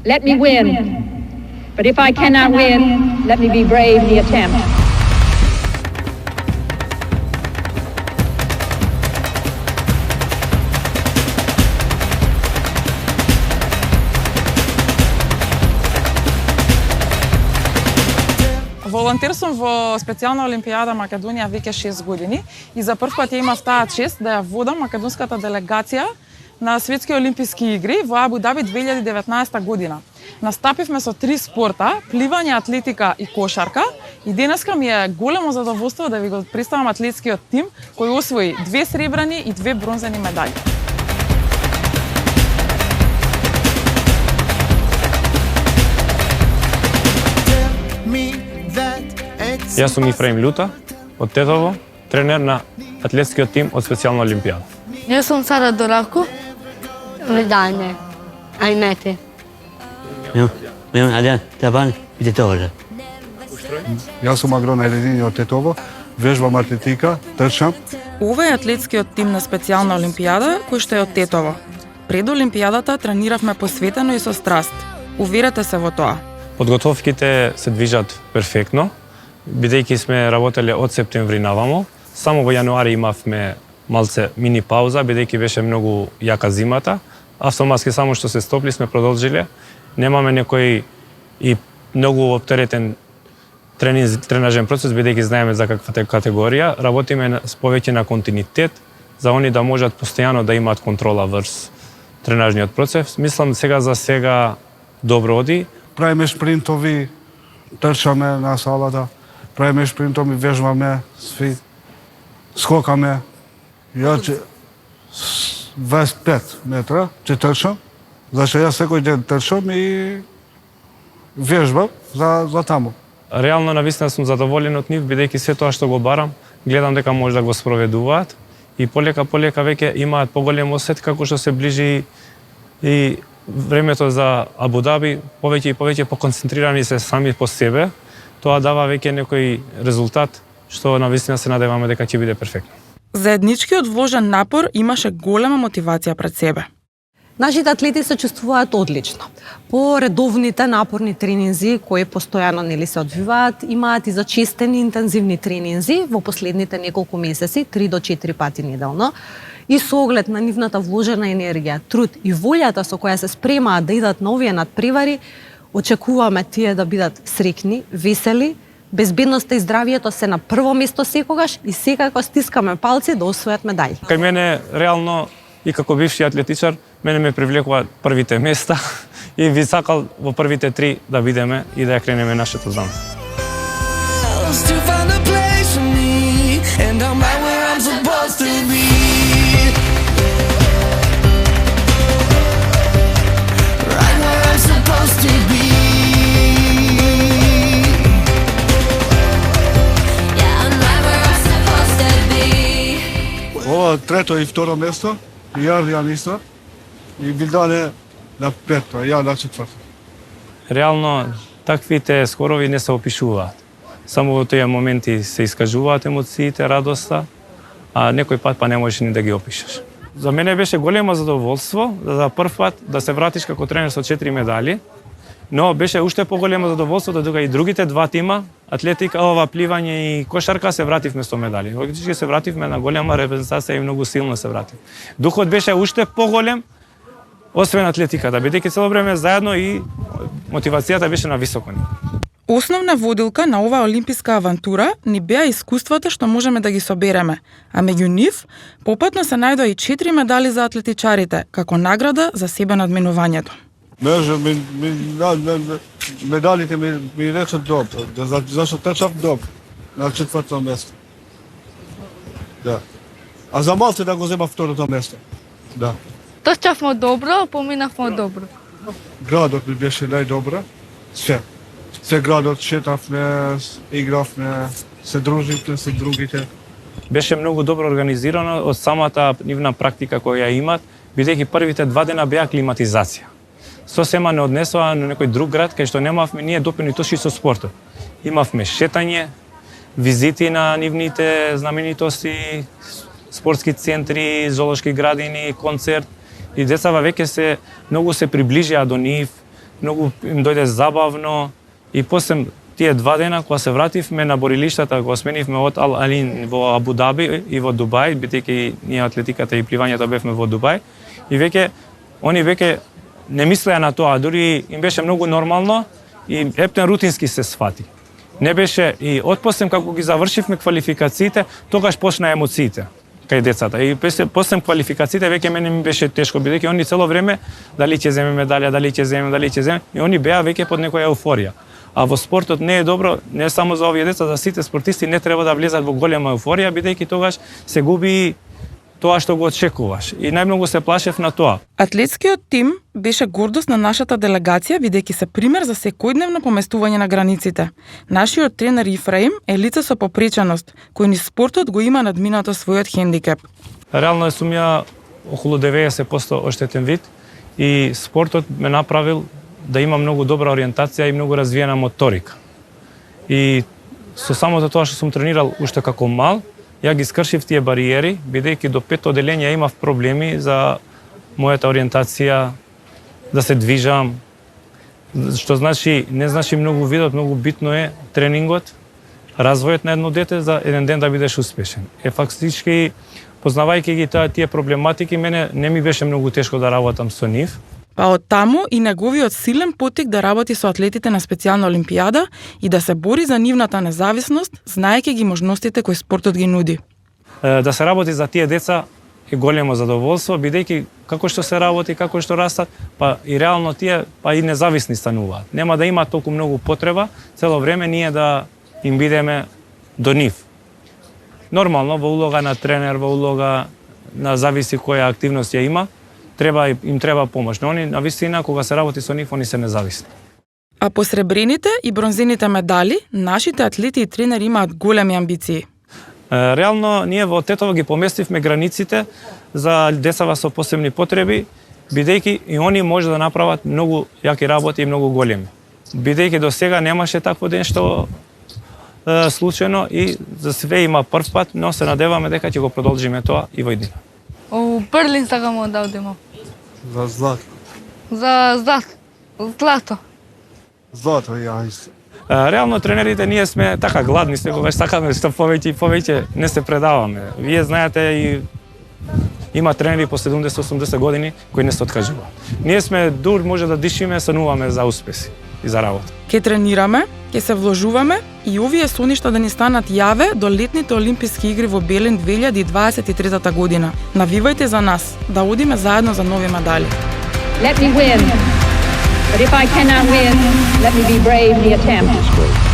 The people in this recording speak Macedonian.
let me win. But if I cannot win, let me be brave in the attempt. Волонтерствам во специјална Олимпијада Македонија веќе 6 години и за прв пат ја имав таа чест да ја водам македонската делегација на Светски олимписки игри во Абу Даби 2019 година. Настапивме со 3 спорта: пливање, атлетика и кошарка, и денеска ми е големо задоволство да ви го представам атлетскиот тим кој освои 2 сребрани и 2 бронзени медали. Јас сум Ифраим Љута од Тетово, тренер на атлетскиот тим од специјална Олимпијада. Јас сум Сара Дорако. Медање. Ајмете. Аден Табан и Тетово. Јас сум Агрона Еледини од Тетово, вежбам атлетика, трчам. Ова е атлетскиот тим на специјална Олимпијада кој што е од Тетово. Пред Олимпијадата трениравме посветено и со страст. Уверете се во тоа. Подготовките се движат перфектно, бидејќи сме работеле од септември навамо. Само во јануари имавме малце мини пауза, бидејќи беше многу јака зимата. Автоматски само што се стопли сме продолжиле. Немаме некој и многу оптеретен тренажен процес, бидејќи знаеме за каква категорија. Работиме повеќе на континуитет, за они да можат постојано да имаат контрола врз тренажниот процес. Мислам за сега добро оди. Правиме шпринтови, трчаме на салата, правиме шпринтови, вежбаме, сви, скокаме. Ја 25 метра ќе трчам, зашто јас секој ден трчам и вежбам за таму. Реално навистина сум задоволен од нив, бидејќи се тоа што го барам, гледам дека може да го спроведуваат и полека веќе имаат поголем осет како што се ближи и времето за Абу Даби, повеќе и повеќе поконцентрирани се сами по себе. Тоа дава веќе некој резултат што навистина се надеваме дека ќе биде перфектно. Заедничкиот вложен напор имаше голема мотивација пред себе. Нашите атлети се чувствуваат одлично. По редовните напорни тренинзи кои постојано се одвиваат, имаат и зачестени интензивни тренинзи во последните неколку месеци, 3 до 4 пати неделно. И со оглед на нивната вложена енергија, труд и волјата со која се спремаат да идат на овие надпревари, очекуваме тие да бидат среќни, весели. Безбедноста и здравието се на прво место секогаш и секако стискаме палци да освојат медали. Кај мене реално и како бивши атлетичар, мене ме привлекува првите места и би сакал во првите 3 да бидеме и да ја кренеме нашето знаме. Ова трето и второ место, и ја нисам, и Билдане на пето, ја на четврто. Реално, таквите скорови не се опишуваат. Само во тие моменти се искажуваат емоциите, радоста, а некој пат па не можеш ни да ги опишеш. За мене беше големо задоволство за прв пат да се вратиш како тренер со 4 медали, но беше уште поголемо задоволство додека и другите 2 тима, атлетика, пливање и кошарка, се вративме со медали. Логички се вративме на голема репрезентација и многу силно се вратив. Духот беше уште поголем, освен атлетиката, бидејќи цело време заедно и мотивацијата беше на високо ниво. Основна водилка на оваа олимписка авантура ни беа искуствата што можеме да ги собереме, а меѓу нив попатно се најдоа и 4 медали за атлетичарите, како награда за себе надминувањето. Медалите ми речат добро, зашто трчав добро, на четврто место. Да. А за малце да го зема второто место. Да. Трчавме добро, поминавме добро. Градот ми беше најдобро, се градот, шетавме, игравме, се друживме со другите. Беше многу добро организирано од самата нивна практика која ја имат, бидејќи првите 2 дена беа климатизација. Сосема не однесоа на некој друг град кај што немавме ние допирнитоци со спортот. Имавме шетање, визити на нивните знаменитости, спортски центри, зоолошки градини, концерт и децава веќе многу се приближија до нив, многу им дојде забавно и после тие 2 дена кога се вративме на борилиштата, кога сменивме од Ал Алин во Абу Даби и во Дубај, бидејќи ние атлетиката и пливањето бевме во Дубај, и веќе они веќе не мислеа на тоа, дури им беше многу нормално и ептен рутински се свати. Не беше и отпослем како ги завршивме квалификациите, тогаш почна емоциите кај децата. И после квалификациите веќе мене ми беше тешко, бидејќи они цело време дали ќе земе медалја, дали ќе земе, и они беа веќе под некоја еуфорија. А во спортот не е добро, не само за овие деца, за сите спортисти не треба да влезат во голема еуфорија, бидејќи тогаш се губи тоа што го очекуваш. И најмногу се плашев на тоа. Атлетскиот тим беше гордост на нашата делегација, бидејќи се пример за секојдневно поместување на границите. Нашиот тренер Ифраим е лице со попреченост, кој ни спортот го има надминато својот хендикеп. Реално сум ја околу 90% оштетен вид и спортот ме направил да има многу добра ориентација и многу развиена моторика. И со самото тоа што сум тренирал уште како мал, ја ги скршив тие бариери, бидејќи до 5 оделение имав проблеми за мојата ориентација, да се движам, што значи, не значи многу видот, многу битно е тренингот, развојот на едно дете за еден ден да бидеш успешен. Фактички, познавајќи ги тие проблематики, мене не ми беше многу тешко да работам со нив. Па од таму и неговиот силен потик да работи со атлетите на специјална олимпијада и да се бори за нивната независност, знаејќи ги можностите кои спортот ги нуди. Да се работи за тие деца е големо задоволство, бидејќи како што се работи, како што растат, па и реално тие па и независни стануваат. Нема да има толку многу потреба цело време ние да им бидеме до нив. Нормално во улога на тренер, во улога на зависи која активност ја има, им треба помош. Но они на вистина кога се работи со нив, они се независни. А по сребрените и бронзените медали, нашите атлети и тренери имаат големи амбиции. Реално ние во Тетово ги поместивме границите за децава со посебни потреби, бидејќи и они може да направат многу јаки работи и многу големи. Бидејќи до сега немаше такво нешто случајно и за све има прв пат, но се надеваме дека ќе го продолжиме тоа и во иднина. У Берлин сакамо да одиме. За злато. За злато. Злато, ја исто. Реално тренерите ние сме така гладни, секогаш сакаме што повеќе и повеќе, не се предаваме. Вие знаете и има тренери по 70-80 години кои не се откажуваат. Ние сме дур, може да дишиме, сануваме за успеси и за работа. Ке тренираме, ке се вложуваме и овие соништа да ни станат јаве до летните олимписки игри во Белин 2023 година. Навивајте за нас, да одиме заедно за нови медали. Let me win. But if I cannot win, let me be brave in the attempt.